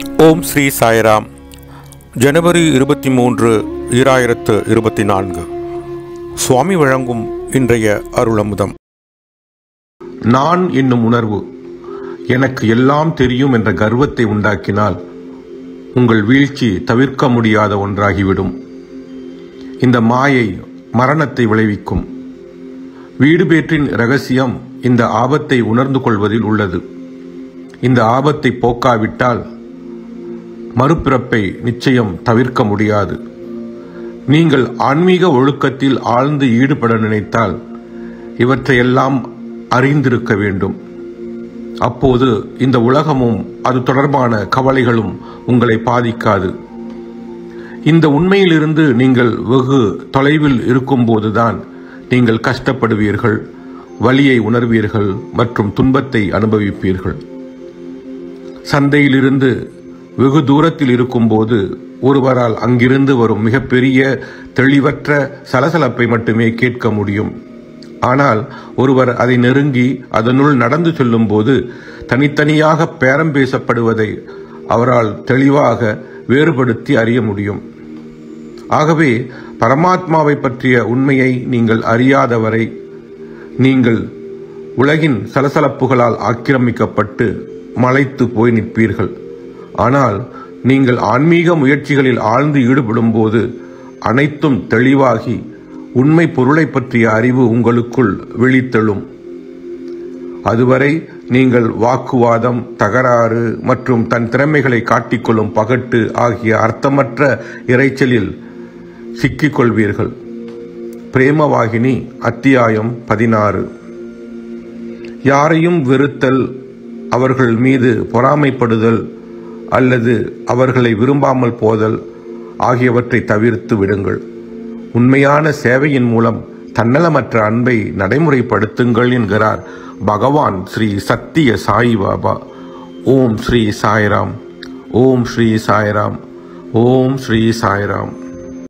ஓம் ஸ்ரீ சாய்ராம். ஜனவரி 23, 2024. சுவாமி வழங்கும் இன்றைய அருளமுதம். நான் என்னும் உணர்வு எனக்கு எல்லாம் தெரியும் என்ற கர்வத்தை உண்டாக்கினால் உங்கள் வீழ்ச்சி தவிர்க்க முடியாத ஒன்றாகிவிடும். இந்த மாயை மரணத்தை விளைவிக்கும். வீடு பேற்றின் இரகசியம் இந்த ஆபத்தை உணர்ந்து கொள்வதில் உள்ளது. இந்த ஆபத்தை போக்காவிட்டால் மறுபிறப்பை நிச்சயம் தவிர்க்க முடியாது. நீங்கள் ஆன்மீக ஒழுக்கத்தில் ஆழ்ந்து ஈடுபட நினைத்தால் இவற்றையெல்லாம் அறிந்திருக்க வேண்டும். அப்போது இந்த உலகமும் அது தொடர்பான கவலைகளும் உங்களை பாதிக்காது. இந்த உண்மையிலிருந்து நீங்கள் வெகு தொலைவில் இருக்கும்போதுதான் நீங்கள் கஷ்டப்படுவீர்கள், வலியை உணர்வீர்கள் மற்றும் துன்பத்தை அனுபவிப்பீர்கள். சந்தையிலிருந்து வெகு தூரத்தில் இருக்கும்போது ஒருவரால் அங்கிருந்து வரும் மிகப்பெரிய தெளிவற்ற சலசலப்பை மட்டுமே கேட்க முடியும். ஆனால் ஒருவர் அதை நெருங்கி அதனுள் நடந்து செல்லும் போது தனித்தனியாக பேரம் பேசப்படுவதை அவரால் தெளிவாக வேறுபடுத்தி அறிய முடியும். ஆகவே பரமாத்மாவை பற்றிய உண்மையை நீங்கள் அறியாதவரை நீங்கள் உலகின் சலசலப்புகளால் ஆக்கிரமிக்கப்பட்டு மலைத்து போய் நிற்பீர்கள். ஆனால் நீங்கள் ஆன்மீக முயற்சிகளில் ஆழ்ந்து ஈடுபடும் போது அனைத்தும் தெளிவாகி உண்மை பொருளை பற்றிய அறிவு உங்களுக்குள் விழித்தெழும். அதுவரை நீங்கள் வாக்குவாதம், தகராறு மற்றும் தன் திறமைகளை காட்டிக்கொள்ளும் பகட்டு ஆகிய அர்த்தமற்ற இரைச்சலில் சிக்கிக்கொள்வீர்கள். பிரேமவாகினி அத்தியாயம் 16. யாரையும் வெறுத்தல், அவர்கள் மீது பொறாமைப்படுதல் அல்லது அவர்களை விரும்பாமல் போதல் ஆகியவற்றை தவிர்த்து விடுங்கள். உண்மையான சேவையின் மூலம் தன்னலமற்ற அன்பை நடைமுறைப்படுத்துங்கள் என்கிறார் பகவான் ஸ்ரீ சத்திய சாய் பாபா. ஓம் ஸ்ரீ சாய்ராம். ஓம் ஸ்ரீ சாய்ராம். ஓம் ஸ்ரீ சாய்ராம்.